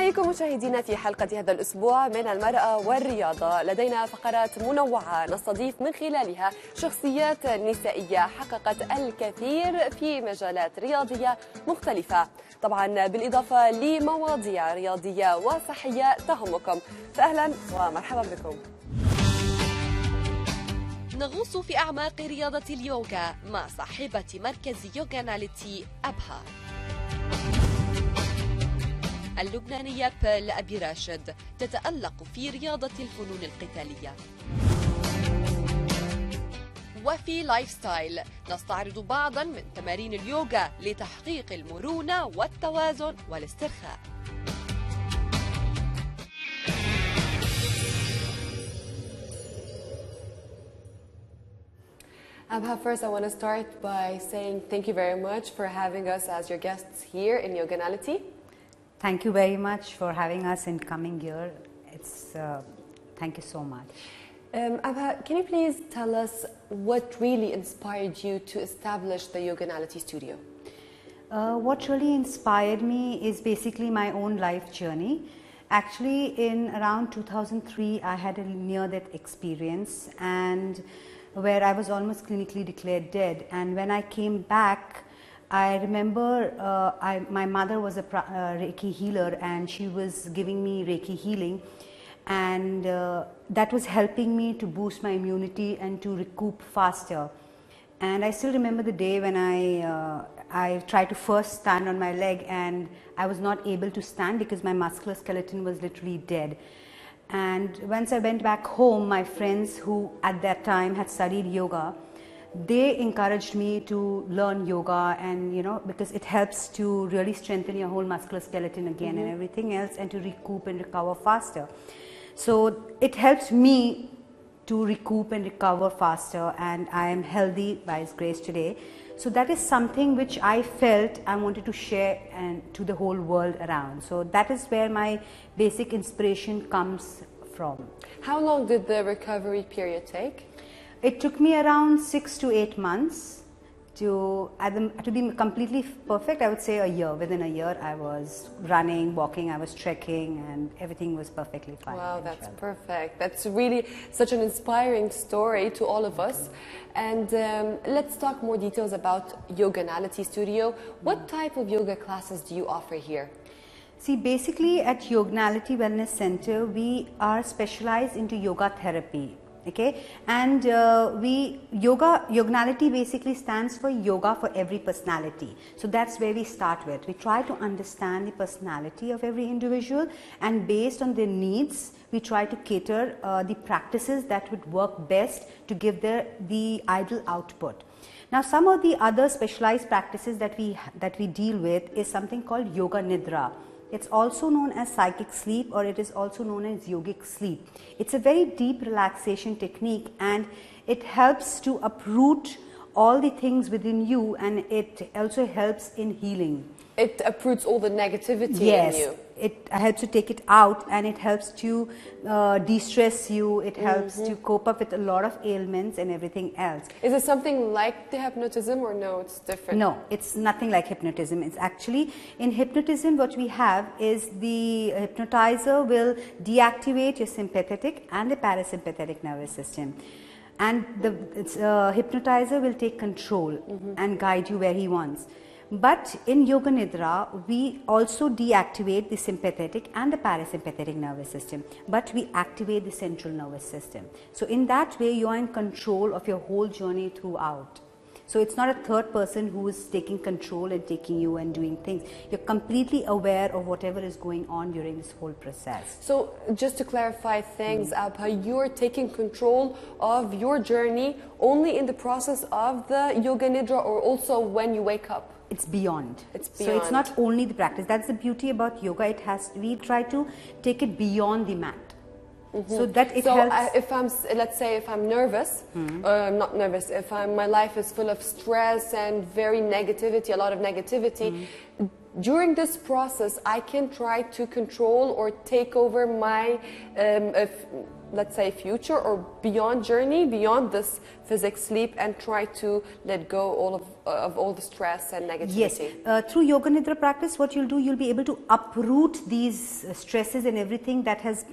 نحييكم مشاهدينا في حلقة هذا الأسبوع من المرأة والرياضة. لدينا فقرات منوعة نستضيف من خلالها شخصيات نسائية حققت الكثير في مجالات رياضية مختلفة، طبعا بالإضافة لمواضيع رياضية وصحية تهمكم. فأهلا ومرحبا بكم. نغوص في أعماق رياضة اليوغا مع صاحبة مركز يوغاناليتي أبها اللبنانية بيل أبي راشد، تتألق في رياضة الفنون القتالية. وفي لايف ستايل نستعرض بعضا من تمارين اليوغا لتحقيق المرونة والتوازن والاسترخاء. Abha, first I want to start by saying thank you very much for having us as your guests here in Yoganality. Thank you very much for having us and coming here. Thank you so much. Abha, can you please tell us what really inspired you to establish the Yoganality studio? What really inspired me is basically my own life journey. Actually, in around 2003, I had a near-death experience, and where I was almost clinically declared dead. And when I came back, I remember my mother was a Reiki healer, and she was giving me Reiki healing, and that was helping me to boost my immunity and to recoup faster. And I still remember the day when I tried to first stand on my leg, and I was not able to stand because my muscular skeleton was literally dead. And once I went back home, my friends who at that time had studied yoga, they encouraged me to learn yoga, and because it helps to really strengthen your whole muscular skeleton again and everything else, and to recoup and recover faster. So it helps me to recoup and recover faster, and I am healthy by His grace today. So that is something which I felt I wanted to share and to the whole world around. So that is where my basic inspiration comes from. How long did the recovery period take? It took me around 6 to 8 months to be completely perfect. I would say a year. Within a year, I was running, walking, I was trekking, and everything was perfectly fine. Wow, that's perfect. That's really such an inspiring story to all of us. And let's talk more details about Yoganality Studio. What type of yoga classes do you offer here? See, basically at Yoganality Wellness Center, we are specialized into yoga therapy. Okay, and Yoganality basically stands for yoga for every personality. So that's where we start with. We try to understand the personality of every individual, and based on their needs, we try to cater the practices that would work best to give the ideal output. Now, some of the other specialized practices that we deal with is something called Yoga Nidra. It's also known as psychic sleep, or it is also known as yogic sleep. It's a very deep relaxation technique, and it helps to uproot all the things within you, and it also helps in healing. It uproots all the negativity in you. It helps to take it out, and it helps to de-stress you. It helps to cope up with a lot of ailments and everything else. Is it something like the hypnotism, or no, it's different? No, it's nothing like hypnotism. It's actually, in hypnotism, what we have is the hypnotizer will deactivate your sympathetic and the parasympathetic nervous system. And the hypnotizer will take control and guide you where he wants. But in Yoga Nidra, we also deactivate the sympathetic and the parasympathetic nervous system, but we activate the central nervous system. So in that way, you are in control of your whole journey throughout. So it's not a third person who is taking control and taking you and doing things. You're completely aware of whatever is going on during this whole process. So just to clarify things, Abha, you're taking control of your journey only in the process of the Yoga Nidra, or also when you wake up? It's beyond. It's beyond. So it's not only the practice. That's the beauty about yoga. We try to take it beyond the mat. So that it helps. Let's say if I'm nervous, not nervous, if my life is full of stress and a lot of negativity, during this process I can try to control or take over my let's say, future or beyond journey, beyond this physics sleep, and try to let go of all the stress and negativity? Yes, through Yoga Nidra practice, what you'll do, you'll be able to uproot these stresses and everything that has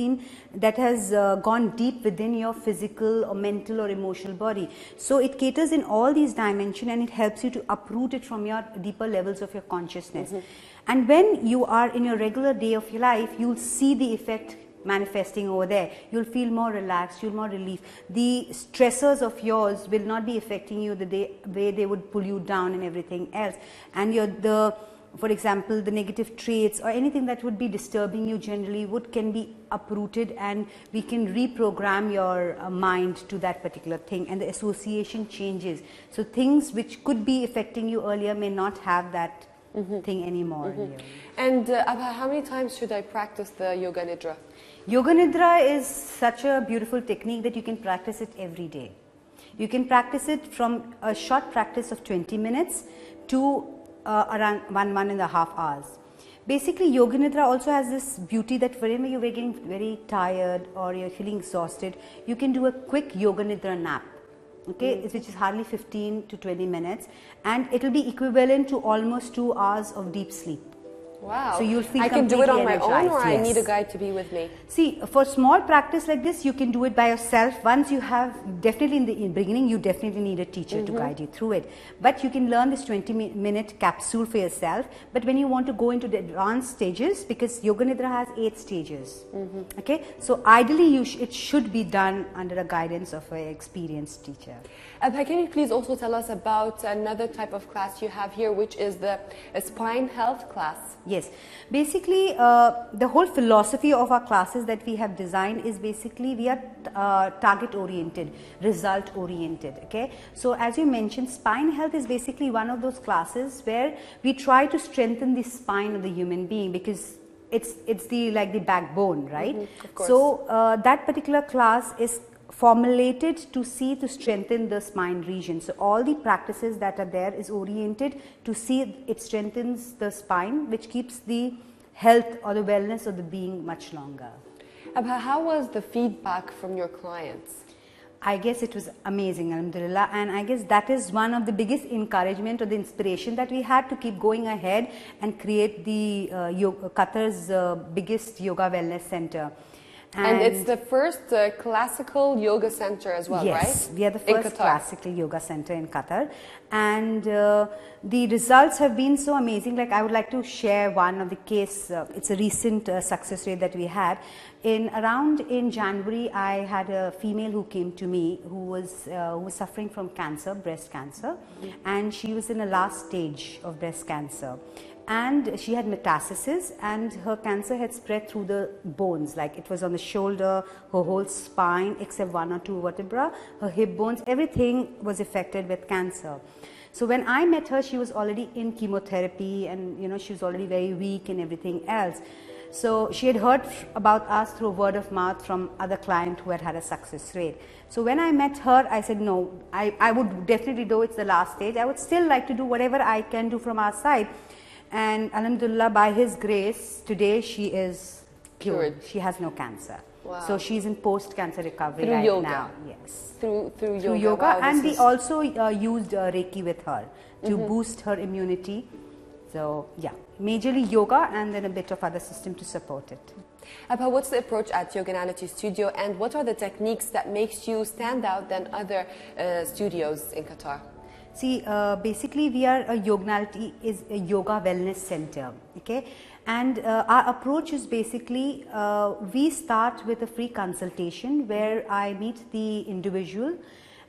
gone deep within your physical or mental or emotional body. So it caters in all these dimensions, and it helps you to uproot it from your deeper levels of your consciousness. And when you are in your regular day of your life, you'll see the effect manifesting over there. You'll feel more relaxed, you'll more relief. The stressors of yours will not be affecting you the way they would pull you down and everything else. And for example, the negative traits or anything that would be disturbing you generally can be uprooted, and we can reprogram your mind to that particular thing, and the association changes. So things which could be affecting you earlier may not have that thing anymore. And Abha, how many times should I practice the Yoga Nidra? Yoga Nidra is such a beautiful technique that you can practice it every day. You can practice it from a short practice of 20 minutes to around 1.5 hours. Basically, Yoga Nidra also has this beauty that whenever you're getting very tired or you're feeling exhausted, you can do a quick Yoga Nidra nap. Okay, which is hardly 15 to 20 minutes, and it will be equivalent to almost 2 hours of deep sleep. Wow. So you'll feel I can do it on my energized. own, or Yes. I need a guide to be with me? See, for small practice like this, you can do it by yourself. Once you have, definitely in the beginning, you definitely need a teacher to guide you through it. But you can learn this 20-minute capsule for yourself. But when you want to go into the advanced stages, because Yoga Nidra has 8 stages, okay? So ideally, it should be done under the guidance of an experienced teacher. Abha, can you please also tell us about another type of class you have here, which is the spine health class? Yes, basically the whole philosophy of our classes that we have designed is basically we are target oriented, result oriented. Okay, so as you mentioned, spine health is basically one of those classes where we try to strengthen the spine of the human being, because it's the backbone, right? Of course. So that particular class is formulated to strengthen the spine region. So all the practices that are there is oriented to see it strengthens the spine, which keeps the health or the wellness of the being much longer. Abha, how was the feedback from your clients? I guess it was amazing, alhamdulillah, and I guess that is one of the biggest encouragement or the inspiration that we had to keep going ahead and create the Qatar's biggest yoga wellness center. And it's the first classical yoga center as well, right? Yes, we are the first classical yoga center in Qatar, and the results have been so amazing. Like, I would like to share one of the case. It's a recent success rate that we had. In January, I had a female who came to me who was suffering from cancer, breast cancer, and she was in the last stage of breast cancer. And she had metastasis, and her cancer had spread through the bones, like it was on the shoulder, her whole spine except 1 or 2 vertebrae, her hip bones, everything was affected with cancer. So when I met her, she was already in chemotherapy, and she was already very weak and everything else. So she had heard about us through word of mouth from other clients who had a success rate. So when I met her, I said, no, I would definitely do, it's the last stage. I would still like to do whatever I can do from our side. And alhamdulillah, by his grace, today she is cured. She has no cancer. Wow. So she's in post-cancer recovery through right yoga. now. Yes. Through yoga. Wow, and we also used Reiki with her to boost her immunity. So yeah, majorly yoga and then a bit of other system to support it. Abha, what's the approach at Yoganality Studio, and what are the techniques that makes you stand out than other studios in Qatar? See, basically we are Yoganality is a yoga wellness center, okay, and our approach is basically we start with a free consultation where I meet the individual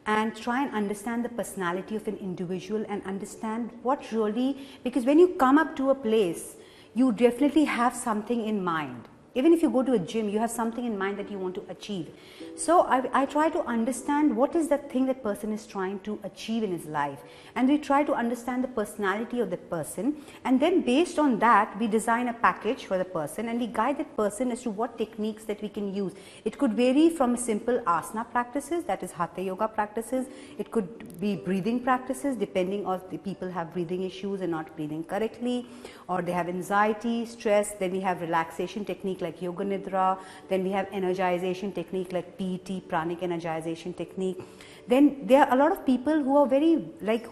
and try and understand the personality of an individual and understand what really, because when you come up to a place, you definitely have something in mind. Even if you go to a gym, you have something in mind that you want to achieve. So I try to understand what is the thing that person is trying to achieve in his life. And we try to understand the personality of the person. And then based on that, we design a package for the person and we guide that person as to what techniques that we can use. It could vary from simple asana practices, that is hatha yoga practices. It could be breathing practices, depending on the people have breathing issues and not breathing correctly, or they have anxiety, stress. Then we have relaxation technique like Yoga Nidra. Then we have energization technique like PET, pranic energization technique. Then there are a lot of people who are very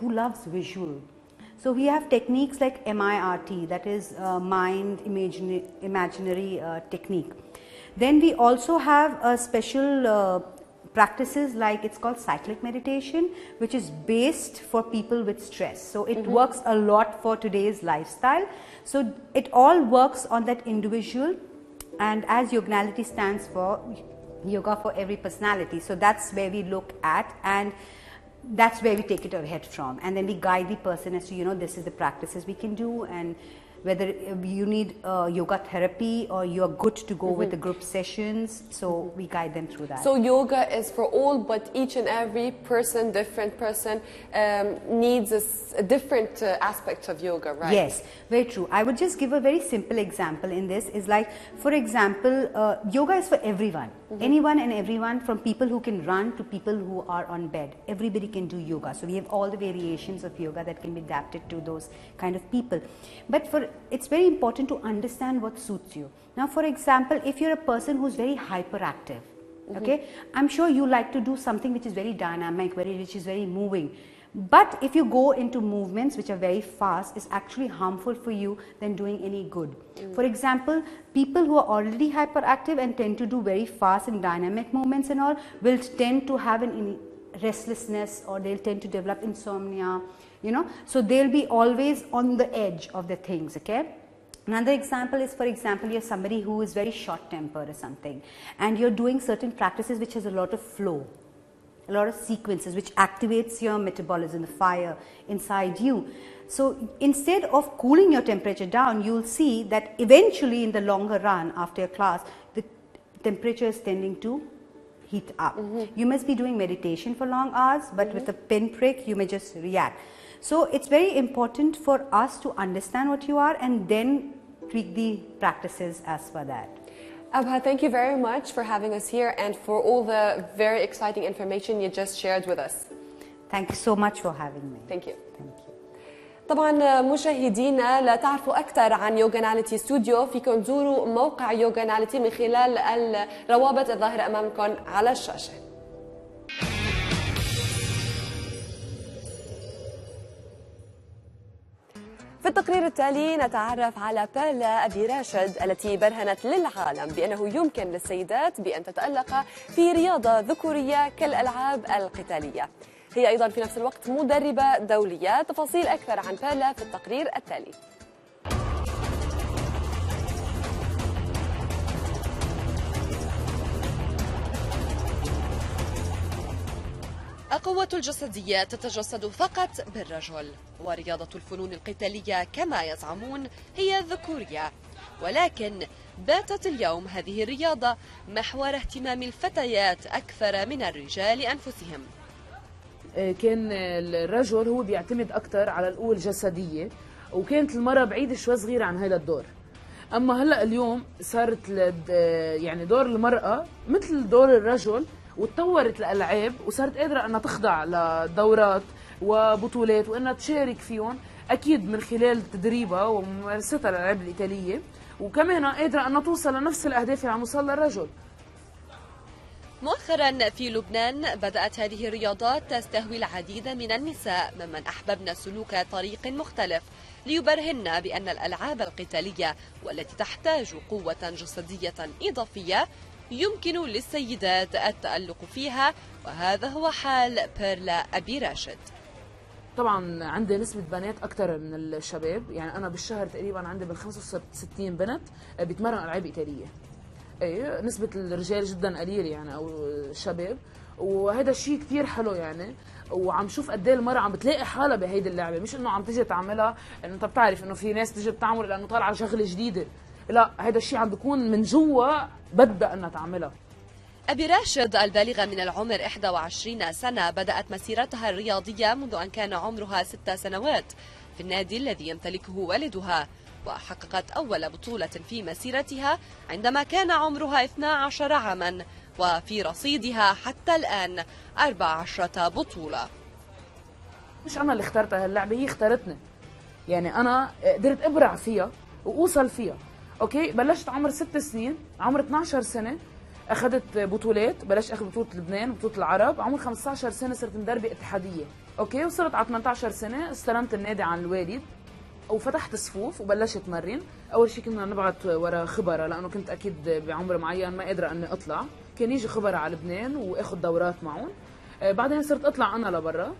who loves visual. So we have techniques like MIRT, that is mind imaginary technique. Then we also have a special practices like it's called cyclic meditation, which is based for people with stress. So it works a lot for today's lifestyle. So it all works on that individual, and as Yognality stands for yoga for every personality. So that's where we look at, and that's where we take it ahead from, and then we guide the person as to, you know, this is the practices we can do, and whether you need yoga therapy or you're good to go with the group sessions. So we guide them through that. So yoga is for all, but each and every person, different person, needs a different aspect of yoga, right? Yes, very true. I would just give a very simple example in this. Is like, for example, yoga is for everyone. Anyone and everyone, from people who can run to people who are on bed. Everybody can do yoga. So we have all the variations of yoga that can be adapted to those kind of people. But it's very important to understand what suits you. Now, for example, if you're a person who's very hyperactive, okay, I'm sure you like to do something which is very dynamic, which is very moving. But if you go into movements which are very fast, it's actually harmful for you than doing any good. For example, people who are already hyperactive and tend to do very fast and dynamic movements and all will tend to have an restlessness, or they'll tend to develop insomnia, you know. So they'll be always on the edge of the things, okay. Another example is, for example, you're somebody who is very short tempered or something, and you're doing certain practices which has a lot of flow, a lot of sequences which activates your metabolism, the fire inside you. So instead of cooling your temperature down, you'll see that eventually in the longer run after your class, the temperature is tending to heat up. You must be doing meditation for long hours, but with a pinprick you may just react. So it's very important for us to understand what you are and then tweak the practices as per that. Abha, thank you very much for having us here and for all the very exciting information you just shared with us. Thank you so much for having me. Thank you. Thank you. طبعا مشاهدينا، لتعرفوا أكثر عن يوغاناليتي ستوديو فيكم تزوروا موقع يوغاناليتي من خلال الروابط الظاهرة أمامكم على الشاشة. في التقرير التالي نتعرف على بيرلا أبي راشد التي برهنت للعالم بأنه يمكن للسيدات بأن تتألق في رياضة ذكورية كالألعاب القتالية. هي أيضا في نفس الوقت مدربة دولية. تفاصيل أكثر عن بيرلا في التقرير التالي. القوة الجسدية تتجسد فقط بالرجل، ورياضة الفنون القتالية كما يزعمون هي ذكورية، ولكن باتت اليوم هذه الرياضة محور اهتمام الفتيات أكثر من الرجال أنفسهم. كان الرجل هو بيعتمد أكثر على القوة الجسدية، وكانت المرأة بعيدة شوي صغيرة عن هذا الدور. أما هلأ اليوم صارت يعني دور المرأة مثل دور الرجل، وتطورت الألعاب وصارت قادرة أنها تخضع لدورات وبطولات وأنها تشارك فيهم، أكيد من خلال تدريبها وممارستها للألعاب القتالية، وكمان قادرة أنها توصل لنفس الأهداف اللي عم يوصل للرجل. مؤخرا في لبنان بدأت هذه الرياضات تستهوي العديد من النساء ممن أحببن سلوك طريق مختلف ليبرهن بأن الألعاب القتالية والتي تحتاج قوة جسدية إضافية يمكن للسيدات التألق فيها، وهذا هو حال بيرلا أبي راشد. طبعا عندي نسبة بنات أكثر من الشباب، يعني أنا بالشهر تقريبا عندي بال 65 بنت بيتمرن ألعاب قتالية. ايه، نسبة الرجال جدا قليلة يعني، أو الشباب، وهذا الشيء كثير حلو يعني. وعم شوف قد ايه المرأة عم بتلاقي حالها بهيدي اللعبة، مش إنه عم تيجي تعملها إنه أنت بتعرف إنه في ناس تيجي بتعمل لأنه طالعة شغلة جديدة، لا، هذا الشيء عم بيكون من جوا بدها أنها تعملها. أبي راشد البالغة من العمر 21 سنة بدأت مسيرتها الرياضية منذ أن كان عمرها 6 سنوات في النادي الذي يمتلكه والدها، وحققت أول بطولة في مسيرتها عندما كان عمرها 12 عاما، وفي رصيدها حتى الآن 14 بطولة. مش أنا اللي اخترتها اللعبة، هي اختارتني، يعني أنا قدرت أبرع فيها وأوصل فيها، اوكي بلشت عمر 6 سنين، عمر 12 سنه اخذت بطولات، بلشت اخذ بطوله لبنان وبطوله العرب. عمر 15 سنه صرت مدربه اتحاديه. اوكي وصرت على 18 سنه استلمت النادي عن الوالد وفتحت صفوف وبلشت مرن. اول شيء كنا نبعت ورا خبراء لانه كنت اكيد بعمر معين ما قادره اني اطلع، كان يجي خبراء على لبنان واخذ دورات معهم. بعدين صرت اطلع انا لبرا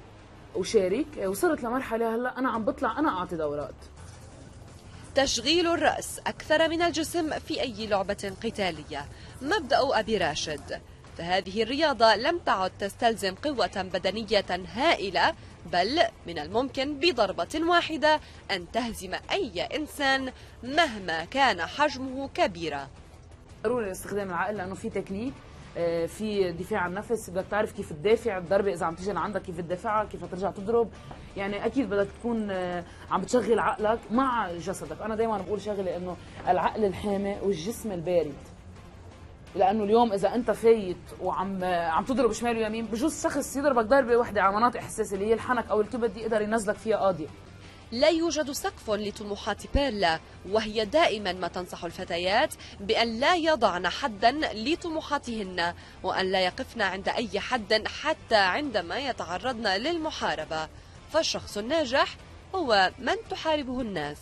وشارك، وصلت لمرحله هلا انا عم بطلع انا اعطي دورات. تشغيل الرأس أكثر من الجسم في أي لعبة قتالية، مبدأ أبي راشد. فهذه الرياضة لم تعد تستلزم قوة بدنية هائلة، بل من الممكن بضربة واحدة أن تهزم أي إنسان مهما كان حجمه كبيرا. ضروري استخدام العقل لأنه في تكنيك، في دفاع عن النفس، بدك تعرف كيف تدافع الضربة إذا عم تيجي لعندك، كيف تدافعها، كيف ترجع تضرب. يعني أكيد بدك تكون عم بتشغل عقلك مع جسدك. أنا دايما بقول شغلة إنه العقل الحامي والجسم البارد، لأنه اليوم إذا أنت فايت وعم تضرب شمال ويمين بجوز شخص يضربك ضربة واحدة على مناطق حساسة اللي هي الحنك أو الكبد يقدر ينزلك فيها قاضية. لا يوجد سقف لطموحات بيرلا، وهي دائما ما تنصح الفتيات بأن لا يضعن حدا لطموحاتهن، وأن لا يقفن عند أي حد حتى عندما يتعرضن للمحاربة. فالشخص الناجح هو من تحاربه الناس.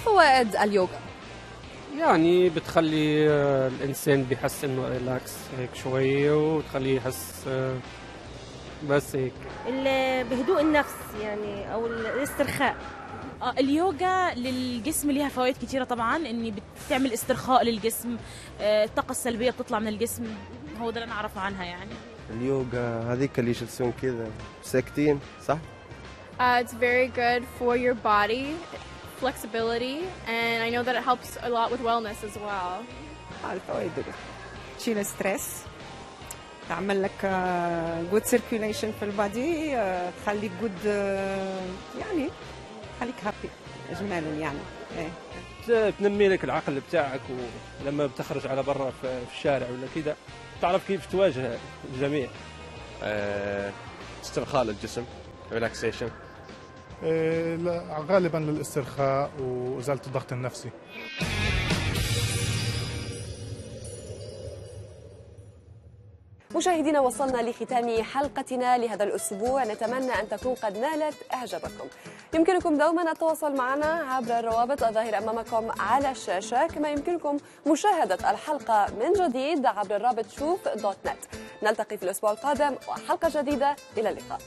فوائد اليوغا؟ يعني بتخلي الإنسان بيحس إنه ريلاكس هيك شوية، وتخليه يحس بس هيك بهدوء النفس يعني أو الاسترخاء. اليوغا للجسم ليها فوائد كتيرة طبعا، إني بتعمل استرخاء للجسم، الطاقة السلبية بتطلع من الجسم. هو ده اللي أنا أعرفه عنها يعني. اليوغا هذيك اللي يجلسون كذا ساكتين صح؟ It's very good for your body, flexibility, and I know that it helps a lot with wellness as well. الفوائد تشيل ستريس، تعمل لك جود سيركيوليشن في البادي، تخليك جود يعني خليك هابي اجمالا يعني. تنمي لك العقل بتاعك، ولما بتخرج على برا في الشارع ولا كذا تعرف كيف تواجه الجميع. استرخاء للجسم، ريلاكسيشن. غالبا للاسترخاء وإزالة الضغط النفسي. مشاهدينا، وصلنا لختام حلقتنا لهذا الأسبوع، نتمنى أن تكون قد نالت إعجابكم. يمكنكم دوما التواصل معنا عبر الروابط الظاهرة أمامكم على الشاشة، كما يمكنكم مشاهدة الحلقة من جديد عبر الرابط شوف.net. نلتقي في الأسبوع القادم وحلقة جديدة، إلى اللقاء.